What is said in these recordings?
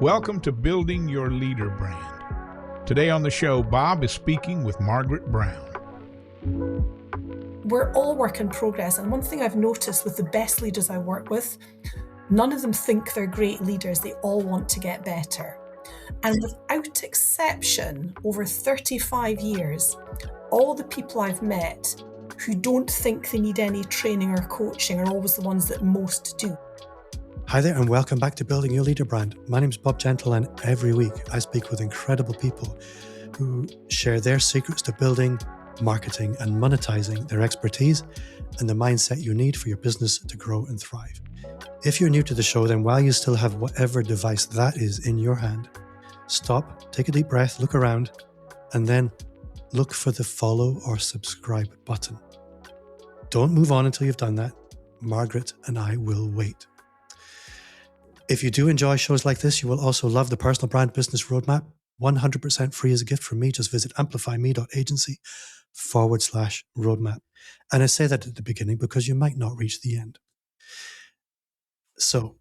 Welcome to Building Your Leader Brand. Today on the show, Bob is speaking with Margaret Brown. We're all work in progress, and one thing I've noticed with the best leaders I work with, none of them think they're great leaders, they all want to get better. And without exception, over 35 years, all the people I've met who don't think they need any training or coaching are always the ones that most do. Hi there and welcome back to Building Your Leader Brand. My name's Bob Gentle, and every week I speak with incredible people who share their secrets to building, marketing and monetizing their expertise and the mindset you need for your business to grow and thrive. If you're new to the show, then while you still have whatever device that is in your hand, stop, take a deep breath, look around, and then look for the follow or subscribe button. Don't move on until you've done that. Margaret and I will wait. If you do enjoy shows like this, you will also love the Personal Brand Business Roadmap. 100% free as a gift from me. Just visit amplifyme.agency/roadmap. And I say that at the beginning because you might not reach the end. So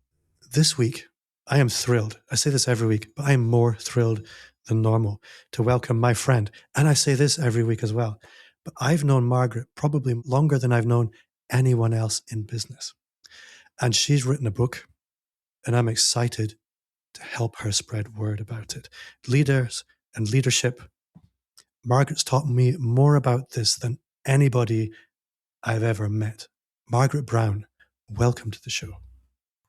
this week, I am thrilled. I say this every week, but I am more thrilled than normal to welcome my friend. And I say this every week as well. But I've known Margaret probably longer than I've known anyone else in business. And she's written a book. And I'm excited to help her spread word about it. Leaders and leadership. Margaret's taught me more about this than anybody I've ever met. Margaret Brown, welcome to the show.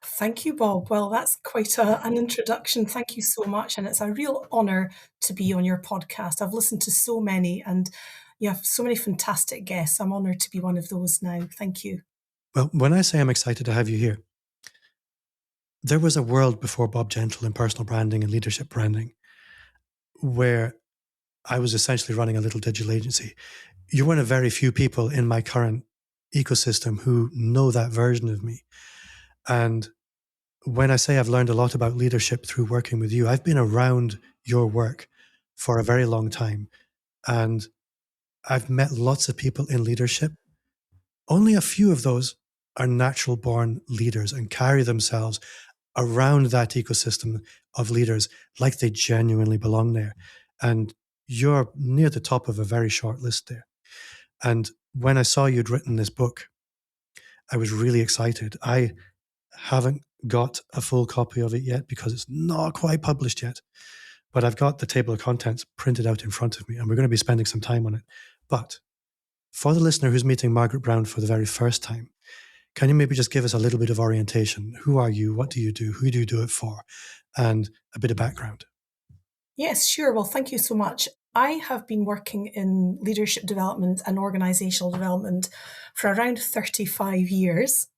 Thank you, Bob. Well, that's quite an introduction. Thank you so much. And it's a real honour to be on your podcast. I've listened to so many and you have so many fantastic guests. I'm honoured to be one of those now. Thank you. Well, when I say I'm excited to have you here, there was a world before Bob Gentle in personal branding and leadership branding where I was essentially running a little digital agency. You're one of very few people in my current ecosystem who know that version of me. And when I say I've learned a lot about leadership through working with you, I've been around your work for a very long time. And I've met lots of people in leadership. Only a few of those are natural born leaders and carry themselves around that ecosystem of leaders like they genuinely belong there. And you're near the top of a very short list there. And when I saw you'd written this book, I was really excited. I haven't got a full copy of it yet because it's not quite published yet. But I've got the table of contents printed out in front of me, and we're going to be spending some time on it. But for the listener who's meeting Margaret Brown for the very first time, can you maybe just give us a little bit of orientation? Who are you? What do you do? Who do you do it for? And a bit of background. Yes, sure. Well, thank you so much. I have been working in leadership development and organisational development for around 35 years,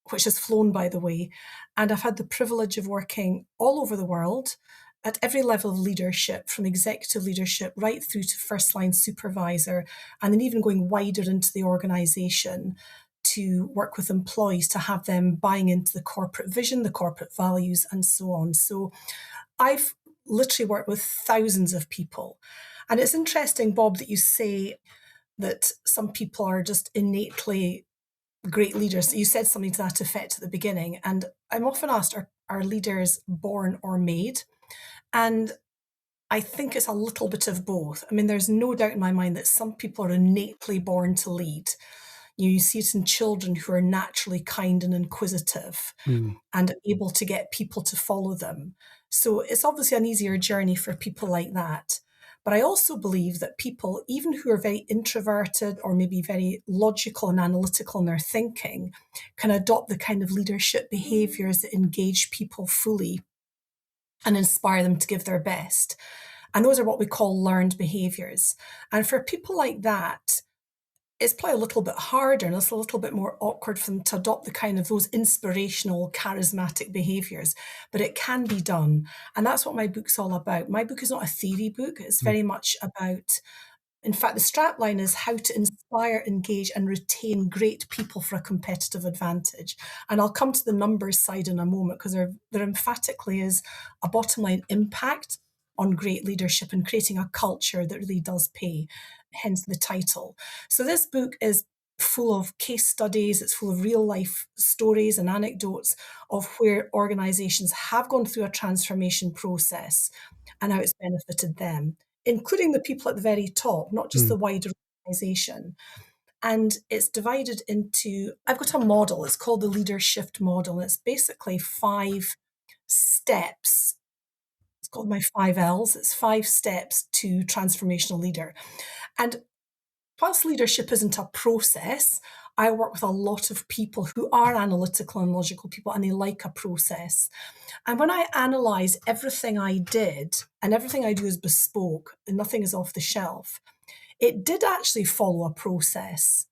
which has flown by the way. And I've had the privilege of working all over the world at every level of leadership, from executive leadership right through to first line supervisor, and then even going wider into the organisation to work with employees to have them buying into the corporate vision, the corporate values, and so on. So I've literally worked with thousands of people. And it's interesting, Bob, that you say that some people are just innately great leaders. You said something to that effect at the beginning. And I'm often asked, are leaders born or made? And I think it's a little bit of both. I mean, there's no doubt in my mind that some people are innately born to lead. You see it in children who are naturally kind and inquisitive and able to get people to follow them. So it's obviously an easier journey for people like that. But I also believe that people, even who are very introverted or maybe very logical and analytical in their thinking, can adopt the kind of leadership behaviours that engage people fully and inspire them to give their best. And those are what we call learned behaviours. And for people like that, it's probably a little bit harder and it's a little bit more awkward for them to adopt the kind of those inspirational, charismatic behaviours, but it can be done. And that's what my book's all about. My book is not a theory book. It's very much about, in fact, the strapline is how to inspire, engage and retain great people for a competitive advantage. And I'll come to the numbers side in a moment because there emphatically is a bottom line impact on great leadership and creating a culture that really does pay, hence the title. So this book is full of case studies. It's full of real life stories and anecdotes of where organizations have gone through a transformation process and how it's benefited them, including the people at the very top, not just the wider organization. And it's divided into, I've got a model, it's called the Leader Shift model. And it's basically 5 steps. It's called my 5 L's. It's 5 steps to transformational leader. And whilst leadership isn't a process, I work with a lot of people who are analytical and logical people, and they like a process. And when I analyse everything I did, and everything I do is bespoke, and nothing is off the shelf, it did actually follow a process.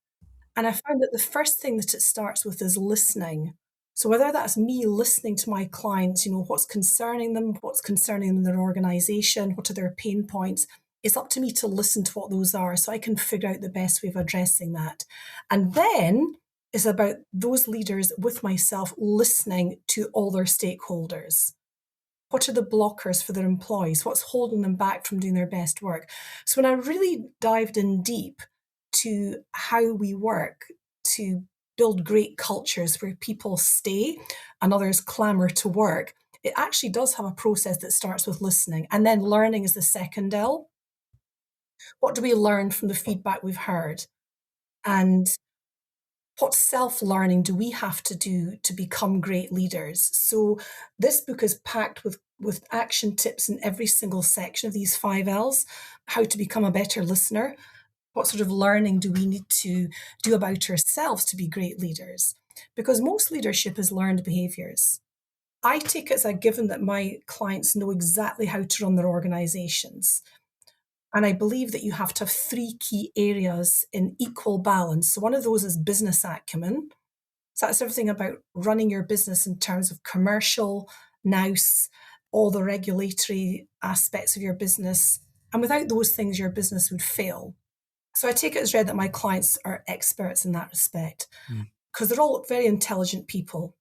And I found that the first thing that it starts with is listening. So whether that's me listening to my clients, what's concerning them in their organisation, what are their pain points, it's up to me to listen to what those are so I can figure out the best way of addressing that. And then it's about those leaders with myself listening to all their stakeholders. What are the blockers for their employees? What's holding them back from doing their best work? So when I really dived in deep to how we work to build great cultures where people stay and others clamour to work, it actually does have a process that starts with listening. And then learning is the second L. What do we learn from the feedback we've heard? And what self-learning do we have to do to become great leaders? So this book is packed with action tips in every single section of these 5 L's, how to become a better listener. What sort of learning do we need to do about ourselves to be great leaders? Because most leadership is learned behaviours. I take it as a given that my clients know exactly how to run their organisations. And I believe that you have to have 3 key areas in equal balance. So one of those is business acumen. So that's everything about running your business in terms of commercial, nous, all the regulatory aspects of your business. And without those things, your business would fail. So I take it as read that my clients are experts in that respect because they're all very intelligent people.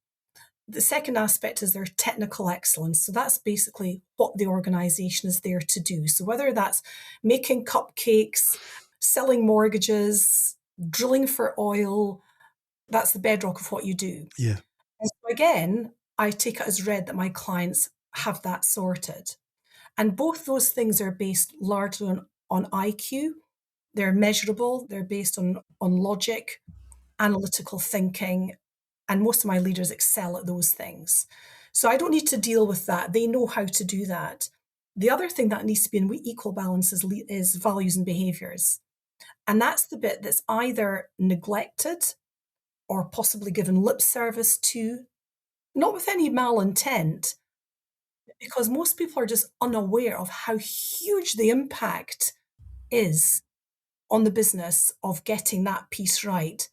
The second aspect is their technical excellence. So that's basically what the organisation is there to do. So whether that's making cupcakes, selling mortgages, drilling for oil, that's the bedrock of what you do. Yeah. And so again, I take it as read that my clients have that sorted. And both those things are based largely on IQ. They're measurable. They're based on logic, analytical thinking, and most of my leaders excel at those things. So I don't need to deal with that. They know how to do that. The other thing that needs to be in equal balance is values and behaviours. And that's the bit that's either neglected or possibly given lip service to, not with any malintent, because most people are just unaware of how huge the impact is on the business of getting that piece right.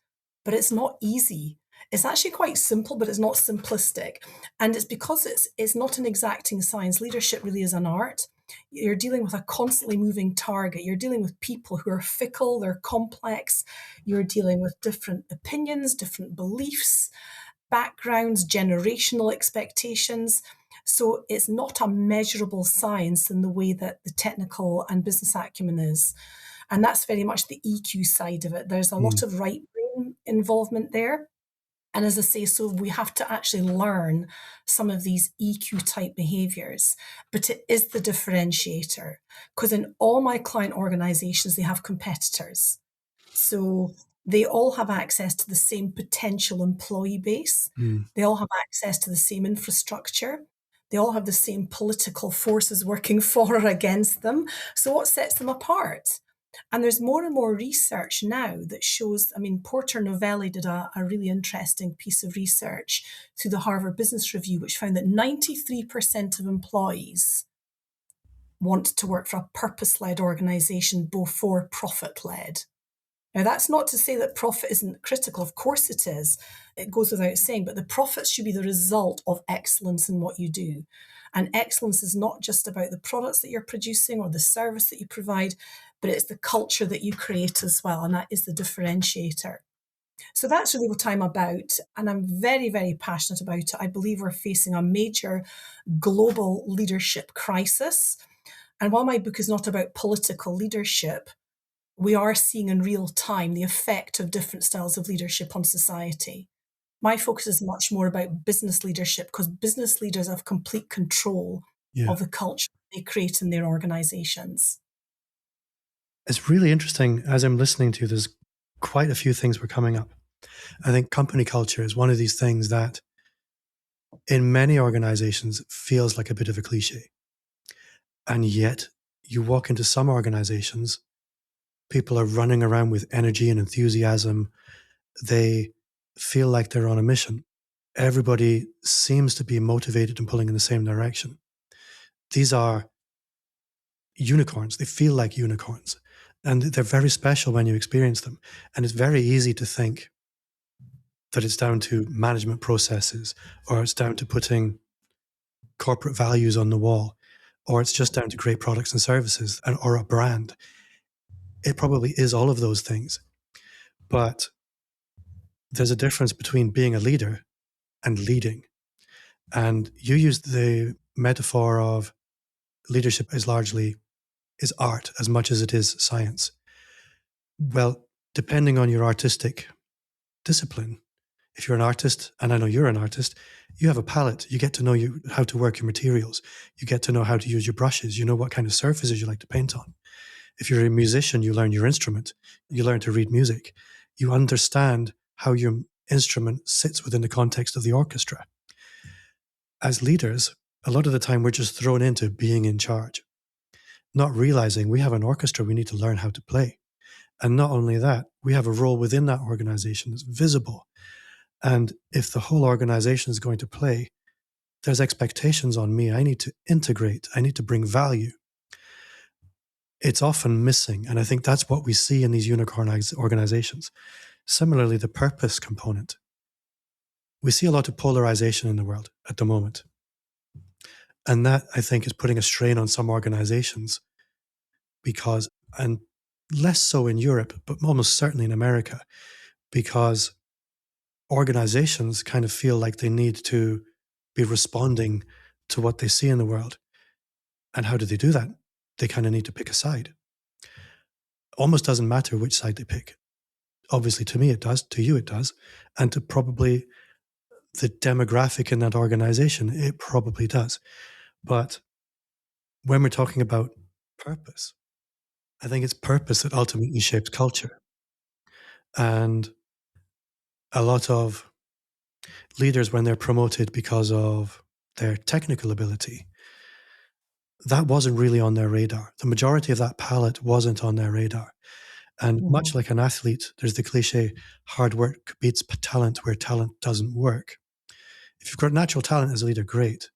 But it's not easy. It's actually quite simple, but it's not simplistic. And it's because it's not an exacting science. Leadership really is an art. You're dealing with a constantly moving target. You're dealing with people who are fickle, they're complex. You're dealing with different opinions, different beliefs, backgrounds, generational expectations. So it's not a measurable science in the way that the technical and business acumen is. And that's very much the EQ side of it. There's a lot of right brain involvement there. And as I say, so we have to actually learn some of these EQ type behaviours, but it is the differentiator because in all my client organisations, they have competitors. So they all have access to the same potential employee base. They all have access to the same infrastructure. They all have the same political forces working for or against them. So what sets them apart? And there's more and more research now that shows, Porter Novelli did a really interesting piece of research through the Harvard Business Review, which found that 93% of employees want to work for a purpose-led organisation before profit-led. Now, that's not to say that profit isn't critical. Of course it is. It goes without saying, but the profits should be the result of excellence in what you do. And excellence is not just about the products that you're producing or the service that you provide, but it's the culture that you create as well. And that is the differentiator. So that's really what I'm about. And I'm very, very passionate about it. I believe we're facing a major global leadership crisis. And while my book is not about political leadership, we are seeing in real time the effect of different styles of leadership on society. My focus is much more about business leadership, because business leaders have complete control Yeah. of the culture they create in their organizations. It's really interesting. As I'm listening to you, there's quite a few things were coming up. I think company culture is one of these things that in many organizations feels like a bit of a cliche. And yet you walk into some organizations, people are running around with energy and enthusiasm. They feel like they're on a mission. Everybody seems to be motivated and pulling in the same direction. These are unicorns. They feel like unicorns. And they're very special when you experience them. And it's very easy to think that it's down to management processes, or it's down to putting corporate values on the wall, or it's just down to great products and services, or a brand. It probably is all of those things. But there's a difference between being a leader and leading. And you used the metaphor of leadership is art as much as it is science. Well, depending on your artistic discipline, if you're an artist, and I know you're an artist, you have a palette. You get to know how to work your materials. You get to know how to use your brushes. You know what kind of surfaces you like to paint on. If you're a musician, you learn your instrument. You learn to read music. You understand how your instrument sits within the context of the orchestra. As leaders, a lot of the time we're just thrown into being in charge, not realizing we have an orchestra we need to learn how to play. And not only that, we have a role within that organization that's visible. And if the whole organization is going to play, there's expectations on me. I need to integrate. I need to bring value. It's often missing. And I think that's what we see in these unicorn organizations. Similarly, the purpose component. We see a lot of polarization in the world at the moment. And that, I think, is putting a strain on some organizations because, and less so in Europe, but almost certainly in America, because organizations kind of feel like they need to be responding to what they see in the world. And how do they do that? They kind of need to pick a side. Almost doesn't matter which side they pick. Obviously, to me it does, to you it does, and to probably the demographic in that organization, it probably does. But when we're talking about purpose, I think it's purpose that ultimately shapes culture. And a lot of leaders, when they're promoted because of their technical ability, that wasn't really on their radar. The majority of that palette wasn't on their radar. And much like an athlete, there's the cliche, hard work beats talent where talent doesn't work. If you've got natural talent as a leader, great.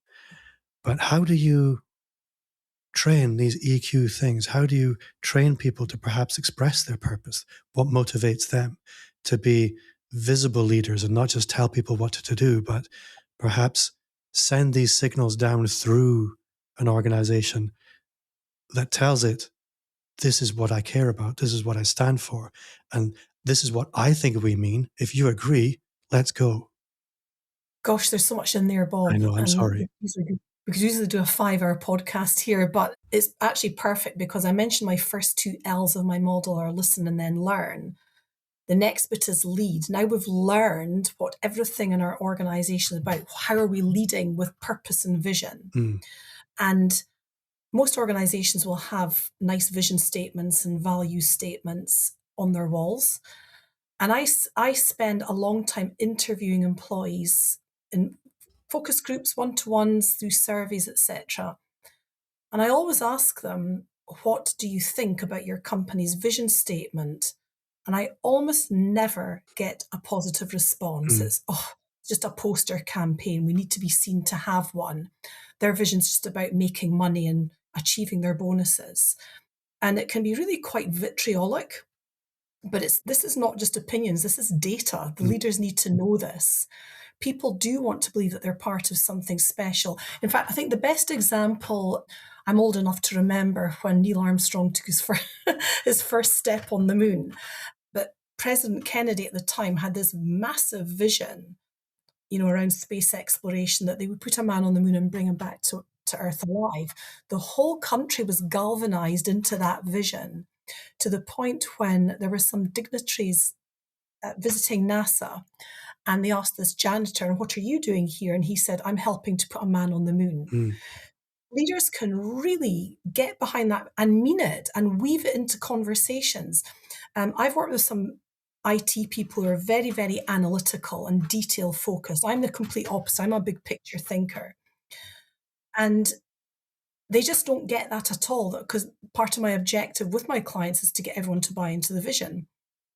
But how do you train these EQ things? How do you train people to perhaps express their purpose? What motivates them to be visible leaders and not just tell people what to do, but perhaps send these signals down through an organization that tells it, this is what I care about, this is what I stand for, and this is what I think we mean. If you agree, let's go. Gosh, there's so much in there, Bob. I know, I'm sorry. We could usually do a 5-hour podcast here, but it's actually perfect because I mentioned my first 2 L's of my model are listen and then learn. The next bit is lead. Now we've learned what everything in our organization is about. How are we leading with purpose and vision? And most organizations will have nice vision statements and value statements on their walls. And I spend a long time interviewing employees in focus groups, one-to-ones, through surveys, etc. And I always ask them, what do you think about your company's vision statement? And I almost never get a positive response. It's just a poster campaign. We need to be seen to have one. Their vision's just about making money and achieving their bonuses. And it can be really quite vitriolic. But this is not just opinions, this is data. The leaders need to know this. People do want to believe that they're part of something special. In fact, I think the best example, I'm old enough to remember when Neil Armstrong took his first step on the moon. But President Kennedy at the time had this massive vision, around space exploration, that they would put a man on the moon and bring him back to Earth alive. The whole country was galvanized into that vision. to the point when there were some dignitaries visiting NASA, and they asked this janitor, "What are you doing here?" And he said, "I'm helping to put a man on the moon." Mm. Leaders can really get behind that and mean it and weave it into conversations. I've worked with some IT people who are very, very analytical and detail focused. I'm the complete opposite. I'm a big picture thinker. And they just don't get that at all, because part of my objective with my clients is to get everyone to buy into the vision.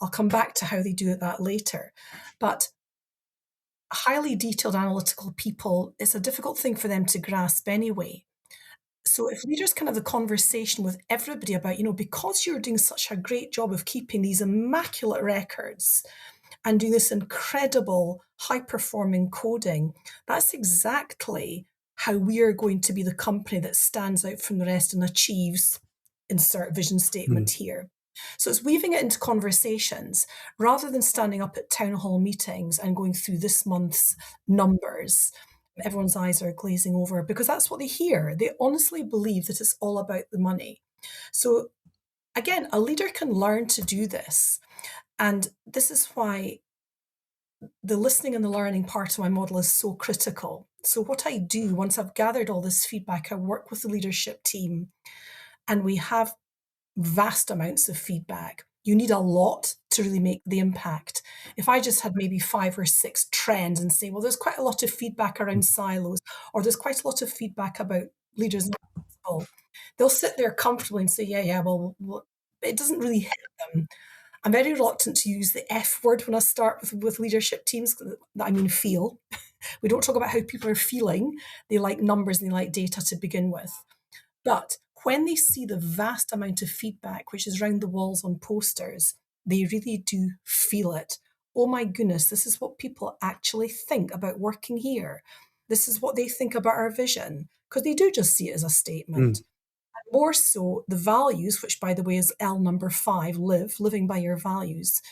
I'll come back to how they do that later. But highly detailed analytical people, it's a difficult thing for them to grasp anyway. So if leaders can have a conversation with everybody about, because you're doing such a great job of keeping these immaculate records and doing this incredible high-performing coding, that's exactly how we are going to be the company that stands out from the rest and achieves insert vision statement here. So it's weaving it into conversations rather than standing up at town hall meetings and going through this month's numbers. Everyone's eyes are glazing over because that's what they hear. They honestly believe that it's all about the money. So again, a leader can learn to do this. And this is why the listening and the learning part of my model is so critical. So what I do once I've gathered all this feedback, I work with the leadership team and we have vast amounts of feedback. You need a lot to really make the impact. If I just had maybe 5 or 6 trends and say, well, there's quite a lot of feedback around silos, or there's quite a lot of feedback about leaders, they'll sit there comfortably and say, yeah, well, it doesn't really hit them. I'm very reluctant to use the F word when I start with leadership teams. I mean, feel. We don't talk about how people are feeling. They like numbers and they like data to begin with. But when they see the vast amount of feedback, which is round the walls on posters, they really do feel it. Oh my goodness, this is what people actually think about working here. This is what they think about our vision, because they do just see it as a statement. More so, the values, which by the way is L number 5, living by your values.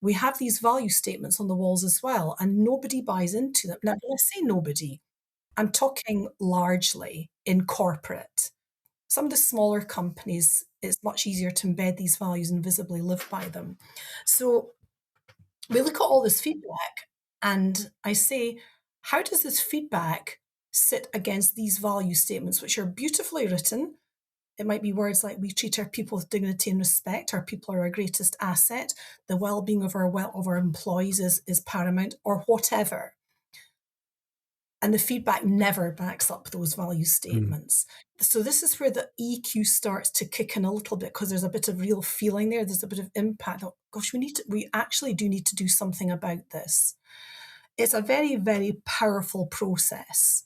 We have these value statements on the walls as well, and nobody buys into them. Now, when I say nobody, I'm talking largely in corporate. Some of the smaller companies, it's much easier to embed these values and visibly live by them. So we look at all this feedback and I say, how does this feedback sit against these value statements, which are beautifully written? It might be words like, we treat our people with dignity and respect, our people are our greatest asset, the well-being of our employees is paramount, or whatever. And the feedback never backs up those value statements. So this is where the EQ starts to kick in a little bit, because there's a bit of real feeling there. There's a bit of impact. Oh, gosh, we actually do need to do something about this. It's a very, very powerful process.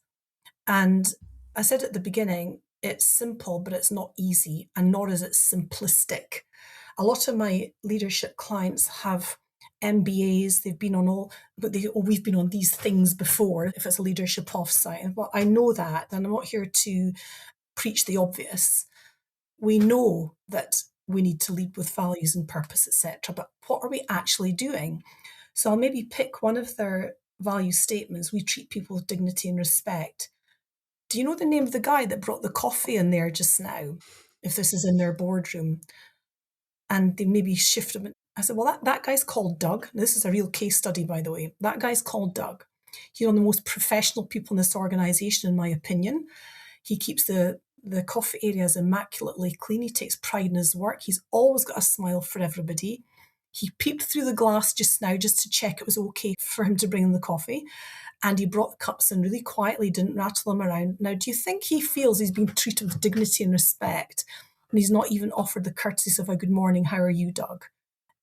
And I said at the beginning, it's simple, but it's not easy, and nor is it simplistic. A lot of my leadership clients have MBAs, they've been on we've been on these things before, if it's a leadership offsite. Well, I know that, and I'm not here to preach the obvious. We know that we need to lead with values and purpose, etc. But what are we actually doing? So I'll maybe pick one of their value statements. We treat people with dignity and respect. Do you know the name of the guy that brought the coffee in there just now? If this is in their boardroom. And they maybe shift him. I said, well, that guy's called Doug. This is a real case study, by the way. That guy's called Doug. He's one of the most professional people in this organization, in my opinion. He keeps the coffee areas immaculately clean. He takes pride in his work. He's always got a smile for everybody. He peeped through the glass just now just to check it was okay for him to bring in the coffee. And he brought the cups in really quietly, didn't rattle them around. Now, do you think he feels he's been treated with dignity and respect, and he's not even offered the courtesies of a good morning, how are you, Doug?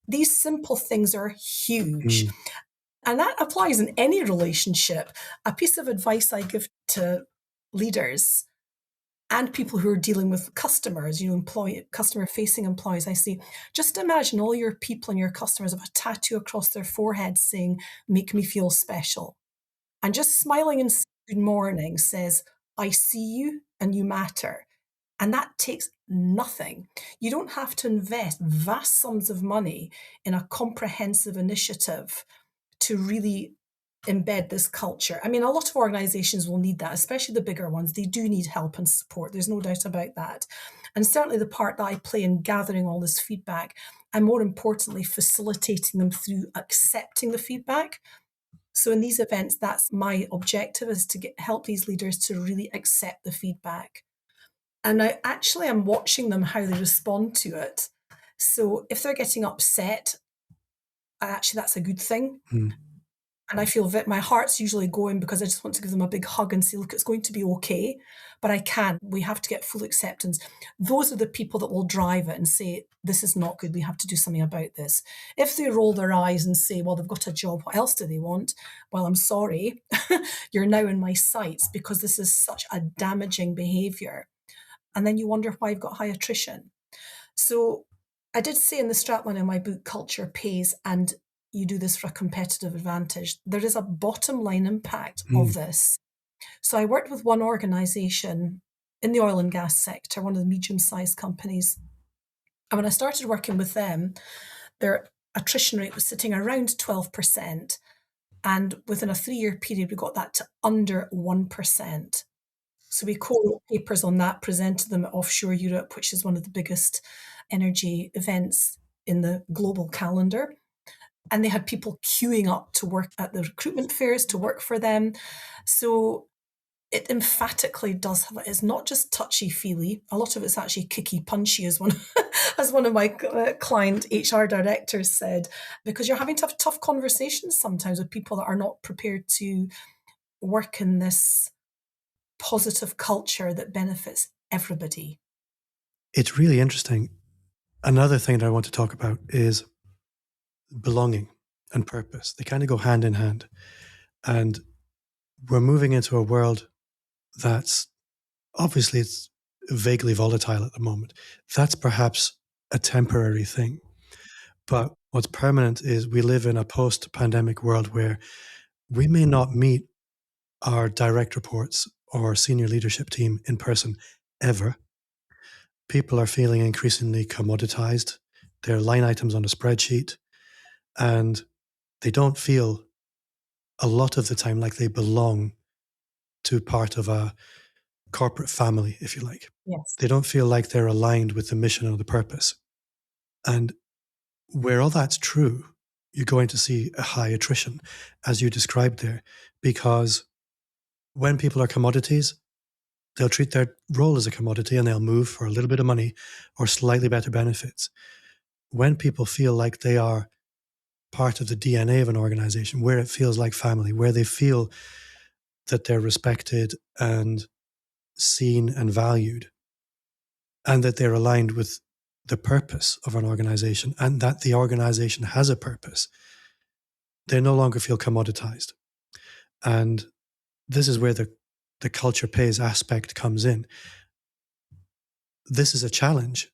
These simple things are huge. And that applies in any relationship. A piece of advice I give to leaders and people who are dealing with customers, customer-facing employees, I say, just imagine all your people and your customers have a tattoo across their forehead saying, make me feel special. And just smiling and saying good morning says, I see you and you matter. And that takes nothing. You don't have to invest vast sums of money in a comprehensive initiative to really embed this culture. I mean, a lot of organizations will need that, especially the bigger ones. They do need help and support. There's no doubt about that. And certainly the part that I play in gathering all this feedback, and more importantly, facilitating them through accepting the feedback. So in these events, that's my objective, is to help these leaders to really accept the feedback. And I actually am watching them, how they respond to it. So if they're getting upset, actually that's a good thing. And I feel that my heart's usually going, because I just want to give them a big hug and say, look, it's going to be okay, but I can't. We have to get full acceptance. Those are the people that will drive it and say, this is not good. We have to do something about this. If they roll their eyes and say, well, they've got a job, what else do they want? Well, I'm sorry, you're now in my sights, because this is such a damaging behaviour. And then you wonder why you've got high attrition. So I did say in the strapline in my book, Culture Pays, and you do this for a competitive advantage. There is a bottom line impact of this. So I worked with one organisation in the oil and gas sector, one of the medium-sized companies. And when I started working with them, their attrition rate was sitting around 12%. And within a 3-year period, we got that to under 1%. So we co-wrote papers on that, presented them at Offshore Europe, which is one of the biggest energy events in the global calendar. And they had people queuing up to work at the recruitment fairs to work for them. So it emphatically does have, it's not just touchy-feely. A lot of it's actually kicky-punchy, as one of my client HR directors said, because you're having to have tough conversations sometimes with people that are not prepared to work in this positive culture that benefits everybody. It's really interesting. Another thing that I want to talk about is belonging and purpose. They kind of go hand in hand. And we're moving into a world that's obviously, it's vaguely volatile at the moment. That's perhaps a temporary thing. But what's permanent is we live in a post-pandemic world where we may not meet our direct reports or senior leadership team in person ever. People are feeling increasingly commoditized. They're line items on a spreadsheet, and they don't feel a lot of the time like they belong to part of a corporate family, if you like. Yes. They don't feel like they're aligned with the mission or the purpose. And where all that's true, you're going to see a high attrition, as you described there, because when people are commodities, they'll treat their role as a commodity and they'll move for a little bit of money or slightly better benefits. When people feel like they are part of the DNA of an organization, where it feels like family, where they feel that they're respected and seen and valued, and that they're aligned with the purpose of an organization, and that the organization has a purpose, they no longer feel commoditized. And this is where the culture pays aspect comes in. This is a challenge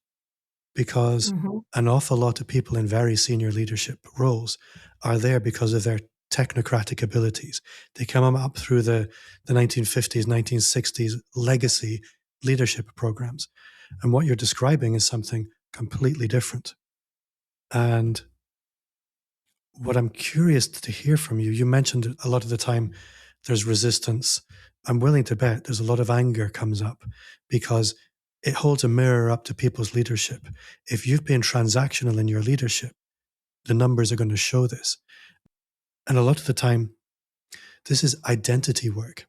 because an awful lot of people in very senior leadership roles are there because of their technocratic abilities. They come up through the 1950s, 1960s legacy leadership programs. And what you're describing is something completely different. And what I'm curious to hear from you, you mentioned a lot of the time there's resistance. I'm willing to bet there's a lot of anger comes up because it holds a mirror up to people's leadership. If you've been transactional in your leadership, the numbers are going to show this. And a lot of the time, this is identity work.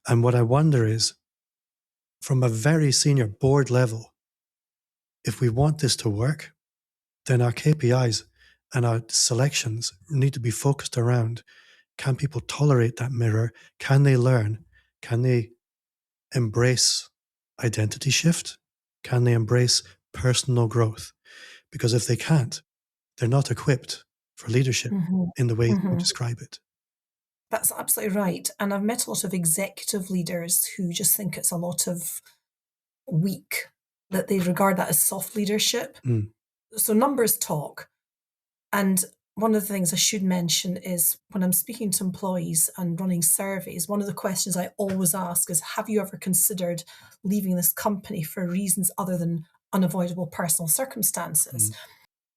And what I wonder is, from a very senior board level, if we want this to work, then our KPIs and our selections need to be focused around, can people tolerate that mirror? Can they learn? Can they embrace identity shift? Can they embrace personal growth? Because if they can't, they're not equipped for leadership in the way you describe it. That's absolutely right. And I've met a lot of executive leaders who just think it's a lot of weak, that they regard that as soft leadership. So numbers talk. And one of the things I should mention is when I'm speaking to employees and running surveys, one of the questions I always ask is, have you ever considered leaving this company for reasons other than unavoidable personal circumstances?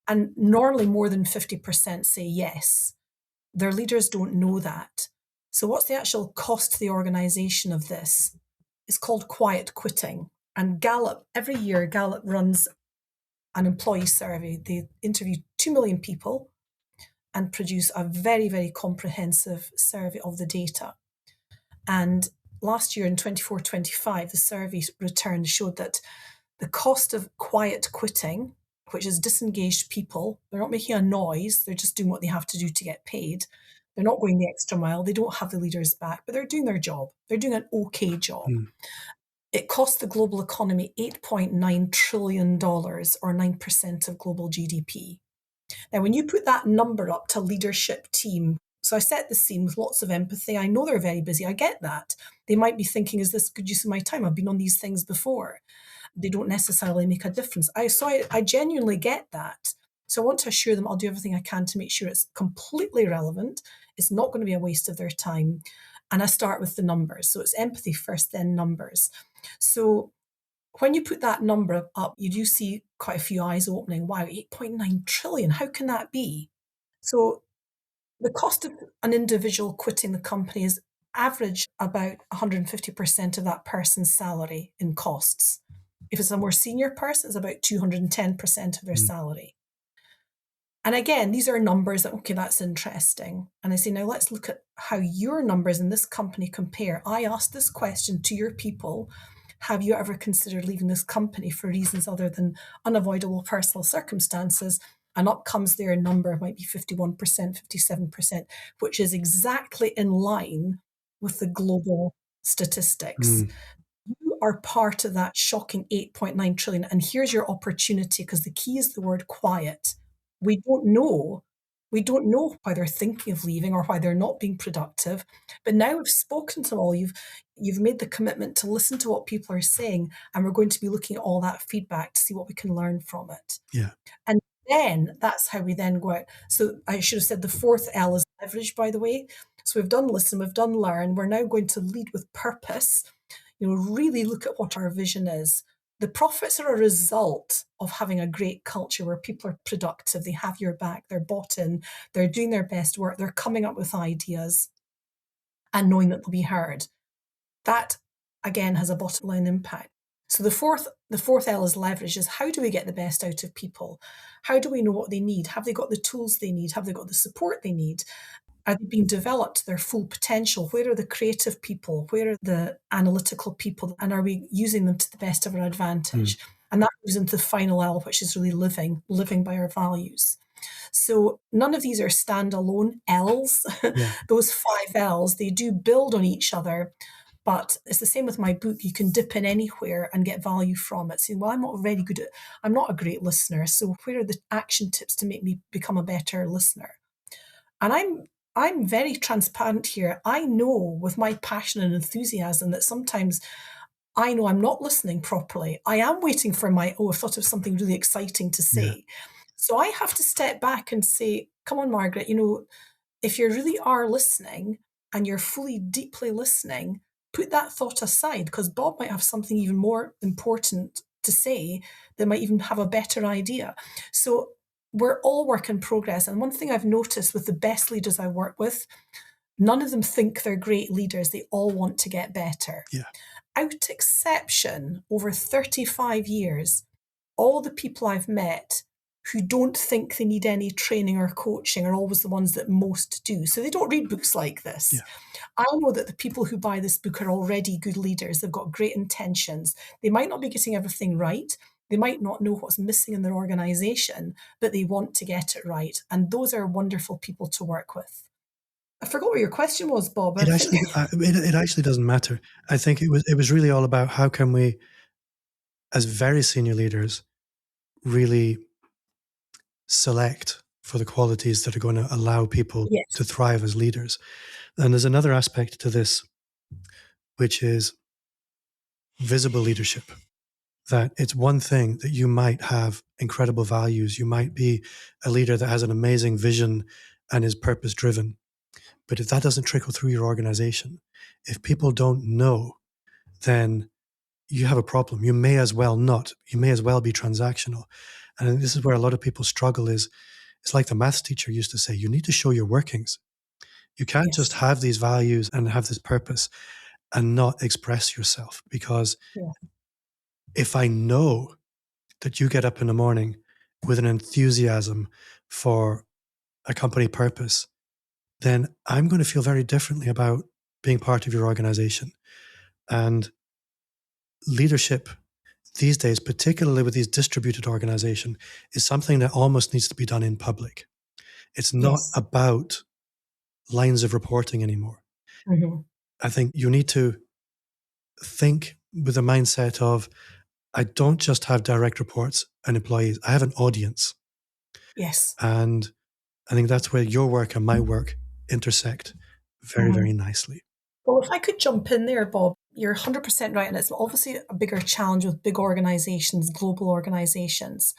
And normally more than 50% say yes. Their leaders don't know that. So what's the actual cost to the organisation of this? It's called quiet quitting. And Gallup, every year, Gallup runs an employee survey. They interview 2 million people and produce a very, very comprehensive survey of the data. And last year in 24-25, the survey returns showed that the cost of quiet quitting, which is disengaged people, they're not making a noise, they're just doing what they have to do to get paid. They're not going the extra mile, they don't have the leaders back, but they're doing their job. They're doing an okay job. It cost the global economy $8.9 trillion, or 9% of global GDP. Now, when you put that number up to leadership team, so I set the scene with lots of empathy. I know they're very busy. I get that. They might be thinking, is this good use of my time? I've been on these things before. They don't necessarily make a difference. I genuinely get that. So I want to assure them I'll do everything I can to make sure it's completely relevant. It's not going to be a waste of their time. And I start with the numbers. So it's empathy first, then numbers. So when you put that number up, you do see quite a few eyes opening. Wow, 8.9 trillion. How can that be? So the cost of an individual quitting the company is average about 150% of that person's salary in costs. If it's a more senior person, it's about 210% of their salary. And again, these are numbers that, okay, that's interesting. And I say, now let's look at how your numbers in this company compare. I asked this question to your people. Have you ever considered leaving this company for reasons other than unavoidable personal circumstances? And up comes their number, might be 51%, 57%, which is exactly in line with the global statistics. You are part of that shocking 8.9 trillion. And here's your opportunity, because the key is the word quiet. We don't know. We don't know why they're thinking of leaving or why they're not being productive. But now we've spoken to them all. You've made the commitment to listen to what people are saying, and we're going to be looking at all that feedback to see what we can learn from it. Yeah. And then that's how we then go out. So I should have said the fourth L is leverage, by the way. So we've done listen, we've done learn. We're now going to lead with purpose. Really look at what our vision is. The profits are a result of having a great culture where people are productive, they have your back, they're bought in, they're doing their best work, they're coming up with ideas and knowing that they'll be heard. That, again, has a bottom line impact. So the fourth L is leverage, is how do we get the best out of people? How do we know what they need? Have they got the tools they need? Have they got the support they need? Are they being developed to their full potential? Where are the creative people? Where are the analytical people? And are we using them to the best of our advantage? And that moves into the final L, which is really living by our values. So none of these are standalone L's. Yeah. Those 5 L's, they do build on each other. But it's the same with my book. You can dip in anywhere and get value from it. Saying, well, I'm not a great listener. So where are the action tips to make me become a better listener? And I'm very transparent here. I know with my passion and enthusiasm that sometimes I know I'm not listening properly. I am waiting for I've thought of something really exciting to say. Yeah. So I have to step back and say, come on, Margaret, if you really are listening and you're fully, deeply listening, put that thought aside, because Bob might have something even more important to say that might even have a better idea. So we're all work in progress. And one thing I've noticed with the best leaders I work with, none of them think they're great leaders. They all want to get better. Yeah. Out exception, over 35 years, all the people I've met who don't think they need any training or coaching are always the ones that most do. So they don't read books like this. Yeah. I know that the people who buy this book are already good leaders. They've got great intentions. They might not be getting everything right. They might not know what's missing in their organization, but they want to get it right. And those are wonderful people to work with. I forgot what your question was, Bob. It actually doesn't matter. I think it was really all about how can we, as very senior leaders, really select for the qualities that are going to allow people to thrive as leaders. And there's another aspect to this, which is visible leadership. That it's one thing that you might have incredible values. You might be a leader that has an amazing vision and is purpose-driven. But if that doesn't trickle through your organization, if people don't know, then you have a problem. You may as well be transactional. And this is where a lot of people struggle is, it's like the maths teacher used to say, you need to show your workings. You can't just have these values and have this purpose and not express yourself, because if I know that you get up in the morning with an enthusiasm for a company purpose, then I'm going to feel very differently about being part of your organization. And leadership these days, particularly with these distributed organizations, is something that almost needs to be done in public. It's not Yes. about lines of reporting anymore. Mm-hmm. I think you need to think with the mindset of, I don't just have direct reports and employees, I have an audience. Yes. And I think that's where your work and my work intersect very, Mm-hmm. very nicely. Well, if I could jump in there, Bob, you're 100% right. And it's obviously a bigger challenge with big organizations, global organizations.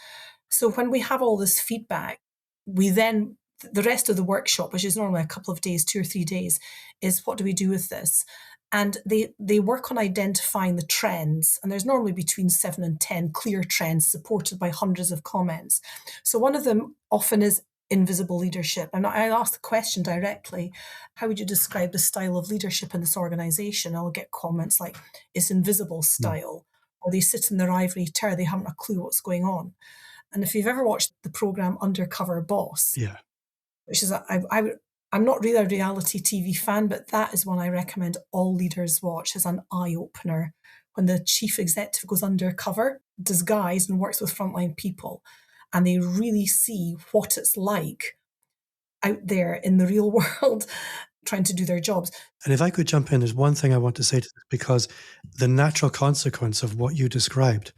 So when we have all this feedback, we then, the rest of the workshop, which is normally a couple of days, 2 or 3 days, is what do we do with this? And they work on identifying the trends. And there's normally between 7 and 10 clear trends supported by hundreds of comments. So one of them often is invisible leadership. And I asked the question directly, how would you describe the style of leadership in this organization? I'll get comments like, it's invisible style, or they sit in their ivory tower, they haven't a clue what's going on. And if you've ever watched the program Undercover Boss, Yeah. which is, I'm not really a reality TV fan, but that is one I recommend all leaders watch as an eye-opener. When the chief executive goes undercover, disguised, and works with frontline people, and they really see what it's like out there in the real world trying to do their jobs. And if I could jump in, there's one thing I want to say to this, because the natural consequence of what you described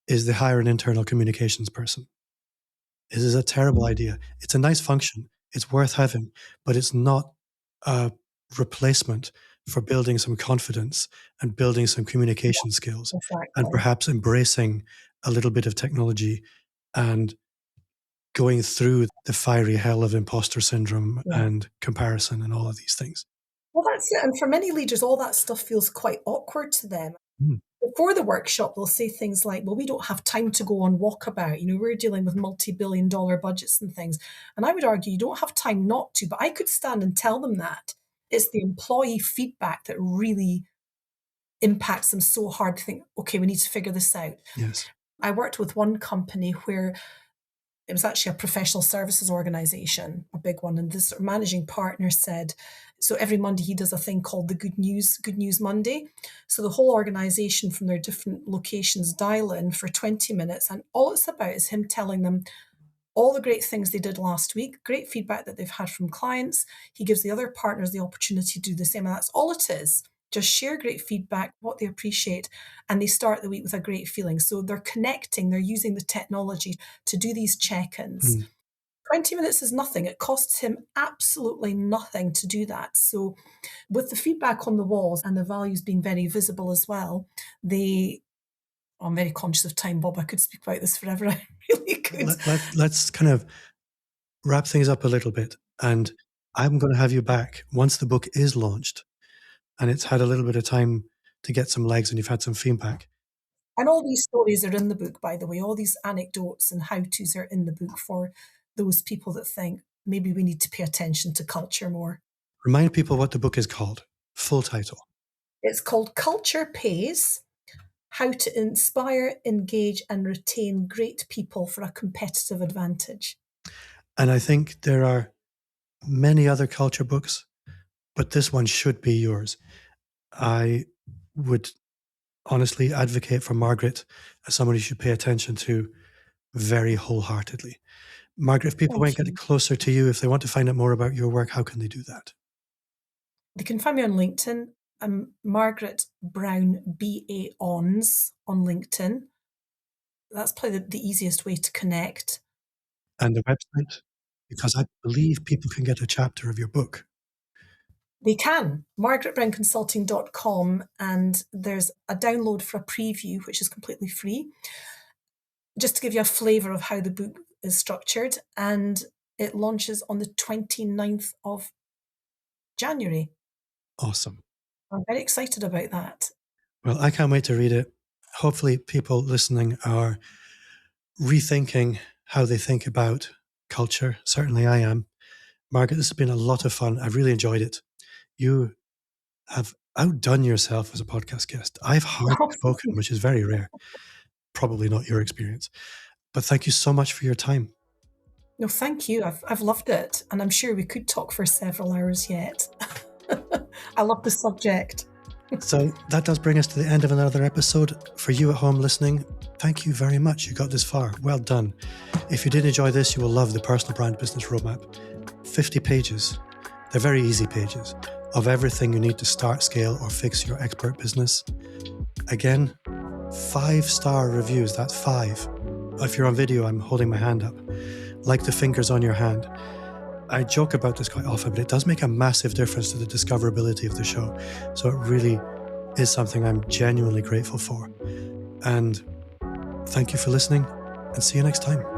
is they hire an internal communications person. It is a terrible idea. It's a nice function. It's worth having, but it's not a replacement for building some confidence and building some communication skills, Exactly. and perhaps embracing a little bit of technology and going through the fiery hell of imposter syndrome and comparison and all of these things. Well, that's it. And for many leaders, all that stuff feels quite awkward to them. Mm. Before the workshop, they'll say things like, well, we don't have time to go on walkabout. We're dealing with multi-billion-dollar budgets and things. And I would argue you don't have time not to, but I could stand and tell them that. It's the employee feedback that really impacts them so hard to think, okay, we need to figure this out. Yes. I worked with one company where it was actually a professional services organization, a big one. And this managing partner said, so every Monday he does a thing called the Good News Monday. So the whole organization from their different locations dial in for 20 minutes. And all it's about is him telling them all the great things they did last week, great feedback that they've had from clients. He gives the other partners the opportunity to do the same. And that's all it is. Just share great feedback, what they appreciate, and they start the week with a great feeling. So they're connecting, they're using the technology to do these check-ins. 20 minutes is nothing. It costs him absolutely nothing to do that. So with the feedback on the walls and the values being very visible as well, I'm very conscious of time, Bob. I could speak about this forever. I really could. Let's kind of wrap things up a little bit. And I'm going to have you back once the book is launched and it's had a little bit of time to get some legs and you've had some feedback. And all these stories are in the book, by the way. All these anecdotes and how-tos are in the book for those people that think maybe we need to pay attention to culture more. Remind people what the book is called. Full title. It's called Culture Pays: How to Inspire, Engage and Retain Great People for a Competitive Advantage. And I think there are many other culture books, but this one should be yours. I would honestly advocate for Margaret as somebody you should pay attention to very wholeheartedly. Margaret, if people want to get closer to you, if they want to find out more about your work, how can they do that? They can find me on LinkedIn. I'm Margaret Brown, BA-ONS on LinkedIn. That's probably the easiest way to connect. And the website? Because I believe people can get a chapter of your book. They can, margaretbrownconsulting.com, and there's a download for a preview, which is completely free, just to give you a flavour of how the book is structured. And it launches on the 29th of January. Awesome. I'm very excited about that. Well, I can't wait to read it. Hopefully people listening are rethinking how they think about culture. Certainly I am. Margaret, this has been a lot of fun. I've really enjoyed it. You have outdone yourself as a podcast guest. I've hardly spoken, which is very rare. Probably not your experience. But thank you so much for your time. No, thank you. I've loved it. And I'm sure we could talk for several hours yet. I love the subject. So that does bring us to the end of another episode. For you at home listening, thank you very much. You got this far. Well done. If you did enjoy this, you will love the Personal Brand Business Roadmap. 50 pages. They're very easy pages of everything you need to start, scale, or fix your expert business. Again, 5-star reviews. That's 5. If you're on video, I'm holding my hand up, like the fingers on your hand. I joke about this quite often, but it does make a massive difference to the discoverability of the show. So it really is something I'm genuinely grateful for. And thank you for listening, and see you next time.